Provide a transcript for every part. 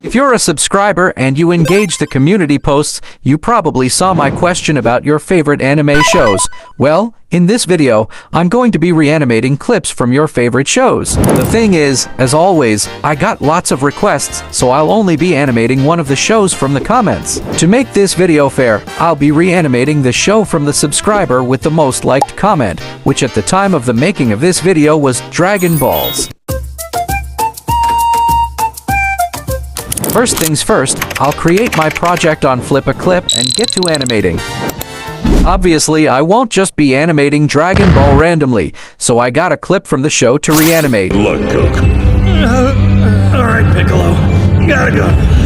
If you're a subscriber and you engage the community posts, you probably saw my question about your favorite anime shows. Well, in this video, I'm going to be reanimating clips from your favorite shows. The thing is, as always, I got lots of requests, so I'll only be animating one of the shows from the comments. To make this video fair, I'll be reanimating the show from the subscriber with the most liked comment, which at the time of the making of this video was Dragon Balls. First things first, I'll create my project on Flip a Clip and get to animating. Obviously, I won't just be animating Dragon Ball randomly, so I got a clip from the show to reanimate. Look, Goku. Alright, Piccolo. Gotta go.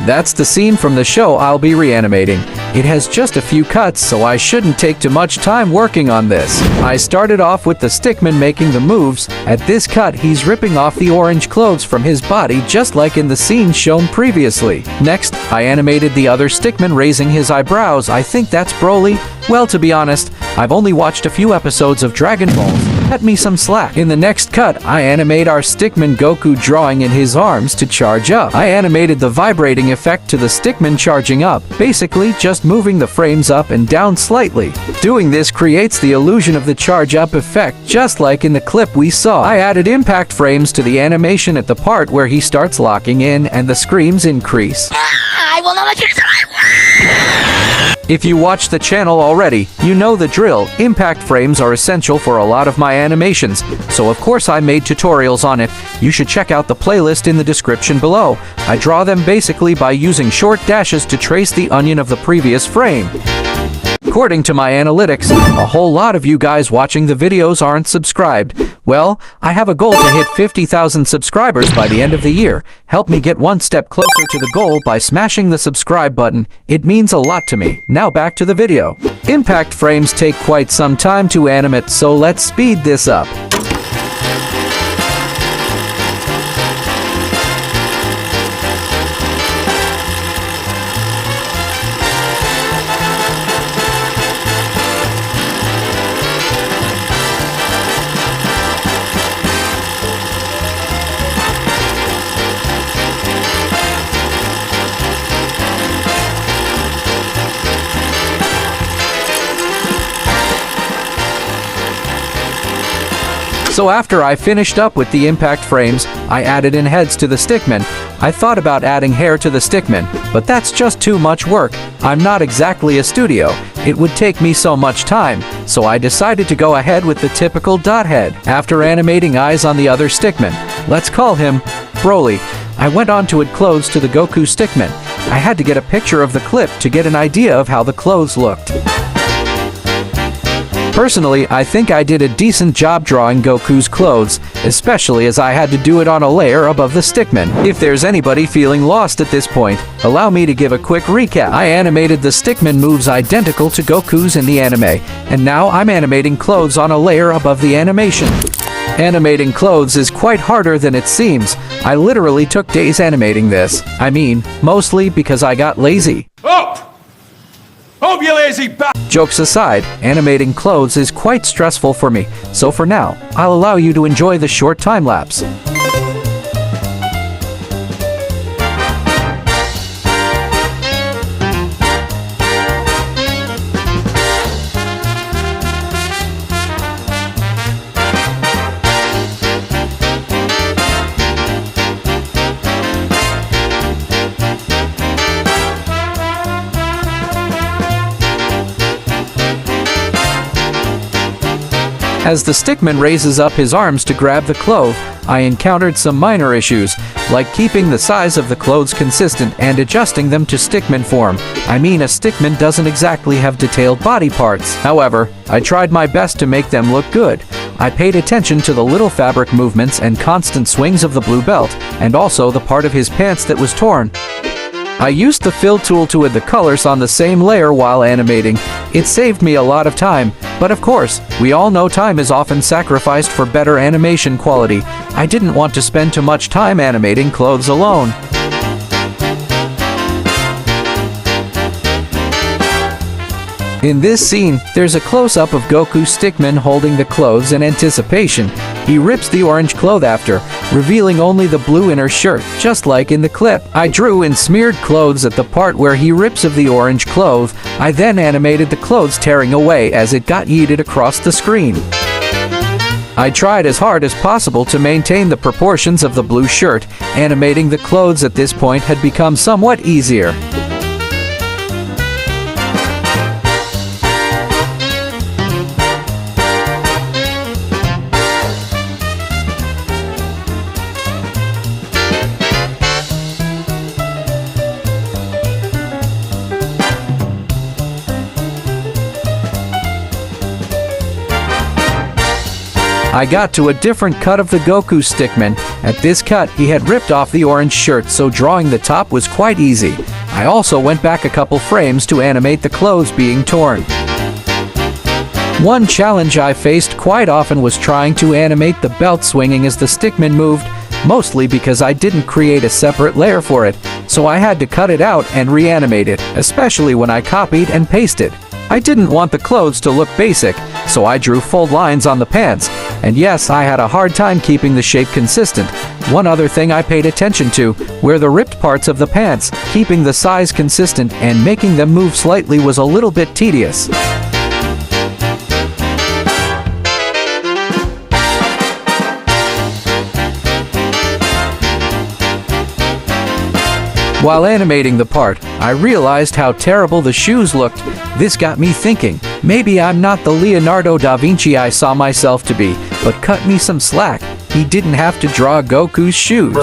That's the scene from the show I'll be reanimating. It has just a few cuts, so I shouldn't take too much time working on this. I started off with the stickman making the moves. At this cut, he's ripping off the orange clothes from his body just like in the scene shown previously. Next, I animated the other stickman raising his eyebrows. I think that's Broly. Well, to be honest, I've only watched a few episodes of Dragon Balls. Cut me some slack. In the next cut, I animate our stickman Goku drawing in his arms to charge up. I animated the vibrating effect to the stickman charging up, basically just moving the frames up and down slightly. Doing this creates the illusion of the charge up effect, just like in the clip we saw. I added impact frames to the animation at the part where he starts locking in and the screams increase. I will not let you If you watch the channel already, you know the drill. Impact frames are essential for a lot of my animations, so of course I made tutorials on it. You should check out the playlist in the description below. I draw them basically by using short dashes to trace the onion of the previous frame. According to my analytics, a whole lot of you guys watching the videos aren't subscribed. Well, I have a goal to hit 50,000 subscribers by the end of the year. Help me get one step closer to the goal by smashing the subscribe button. It means a lot to me. Now back to the video. Impact frames take quite some time to animate, so let's speed this up. So after I finished up with the impact frames, I added in heads to the stickman. I thought about adding hair to the stickman, but that's just too much work. I'm not exactly a studio. It would take me so much time, so I decided to go ahead with the typical dot head. After animating eyes on the other stickman, let's call him Broly, I went on to add clothes to the Goku stickman. I had to get a picture of the clip to get an idea of how the clothes looked. Personally, I think I did a decent job drawing Goku's clothes, especially as I had to do it on a layer above the stickman. If there's anybody feeling lost at this point, allow me to give a quick recap. I animated the stickman moves identical to Goku's in the anime, and now I'm animating clothes on a layer above the animation. Animating clothes is quite harder than it seems. I literally took days animating this. I mean, mostly because I got lazy. Hope you lazy b****. Jokes aside, animating clothes is quite stressful for me, so for now, I'll allow you to enjoy the short time lapse. As the stickman raises up his arms to grab the cloth, I encountered some minor issues, like keeping the size of the clothes consistent and adjusting them to stickman form. I mean, a stickman doesn't exactly have detailed body parts. However, I tried my best to make them look good. I paid attention to the little fabric movements and constant swings of the blue belt, and also the part of his pants that was torn. I used the fill tool to add the colors on the same layer while animating. It saved me a lot of time, but of course, we all know time is often sacrificed for better animation quality. I didn't want to spend too much time animating clothes alone. In this scene, there's a close-up of Goku Stickman holding the clothes in anticipation. He rips the orange cloth after, revealing only the blue inner shirt, just like in the clip. I drew in smeared clothes at the part where he rips of the orange cloth. I then animated the clothes tearing away as it got yeeted across the screen. I tried as hard as possible to maintain the proportions of the blue shirt. Animating the clothes at this point had become somewhat easier. I got to a different cut of the Goku Stickman. At this cut, he had ripped off the orange shirt, so drawing the top was quite easy. I also went back a couple frames to animate the clothes being torn. One challenge I faced quite often was trying to animate the belt swinging as the Stickman moved, mostly because I didn't create a separate layer for it, so I had to cut it out and reanimate it, especially when I copied and pasted. I didn't want the clothes to look basic, so I drew full lines on the pants. And yes, I had a hard time keeping the shape consistent. One other thing I paid attention to were the ripped parts of the pants. Keeping the size consistent and making them move slightly was a little bit tedious. While animating the part, I realized how terrible the shoes looked. This got me thinking, maybe I'm not the Leonardo da Vinci I saw myself to be, but cut me some slack. He didn't have to draw Goku's shoes.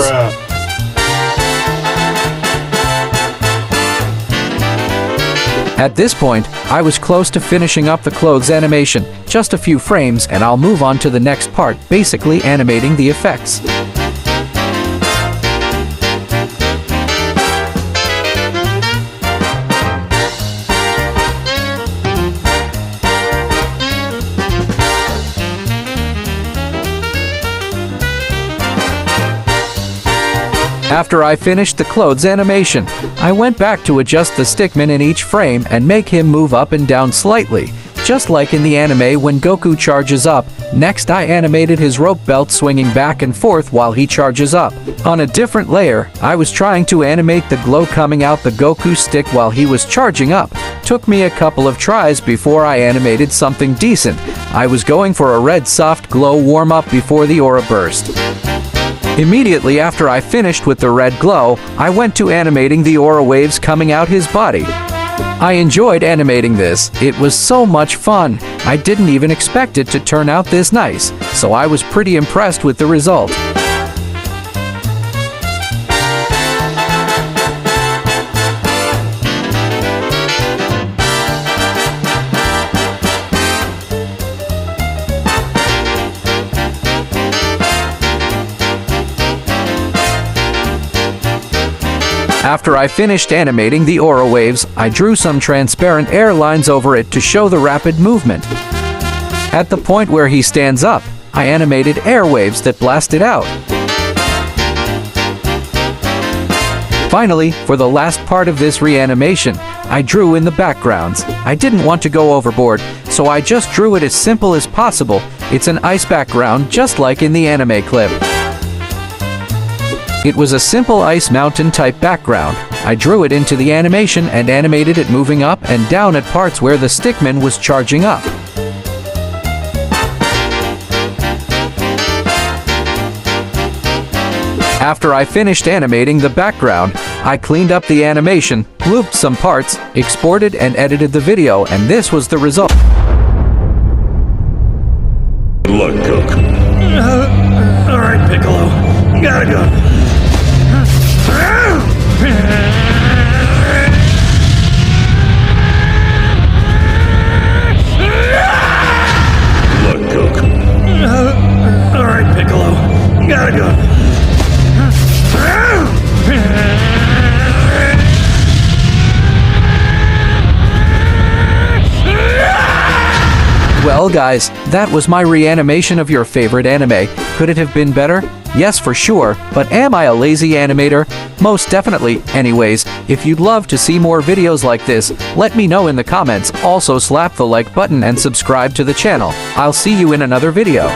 At this point, I was close to finishing up the clothes animation. Just a few frames and I'll move on to the next part, basically animating the effects. After I finished the clothes animation, I went back to adjust the Stickman in each frame and make him move up and down slightly, just like in the anime when Goku charges up. Next, I animated his rope belt swinging back and forth while he charges up. On a different layer, I was trying to animate the glow coming out the Goku stick while he was charging up. Took me a couple of tries before I animated something decent. I was going for a red soft glow warm-up before the aura burst. Immediately after I finished with the red glow, I went to animating the aura waves coming out his body. I enjoyed animating this. It was so much fun. I didn't even expect it to turn out this nice, so I was pretty impressed with the result. After I finished animating the aura waves, I drew some transparent air lines over it to show the rapid movement. At the point where he stands up, I animated air waves that blasted out. Finally, for the last part of this reanimation, I drew in the backgrounds. I didn't want to go overboard, so I just drew it as simple as possible. It's an ice background just like in the anime clip. It was a simple ice mountain type background. I drew it into the animation and animated it moving up and down at parts where the Stickman was charging up. After I finished animating the background, I cleaned up the animation, looped some parts, exported and edited the video, and this was the result. Good luck, Goku. All right, Piccolo. Gotta go. Look, Goku. All right, Piccolo. Gotta go. Well guys, that was my reanimation of your favorite anime. Could it have been better? Yes, for sure, but am I a lazy animator? Most definitely. Anyways, if you'd love to see more videos like this, let me know in the comments. Also slap the like button and subscribe to the channel. I'll see you in another video.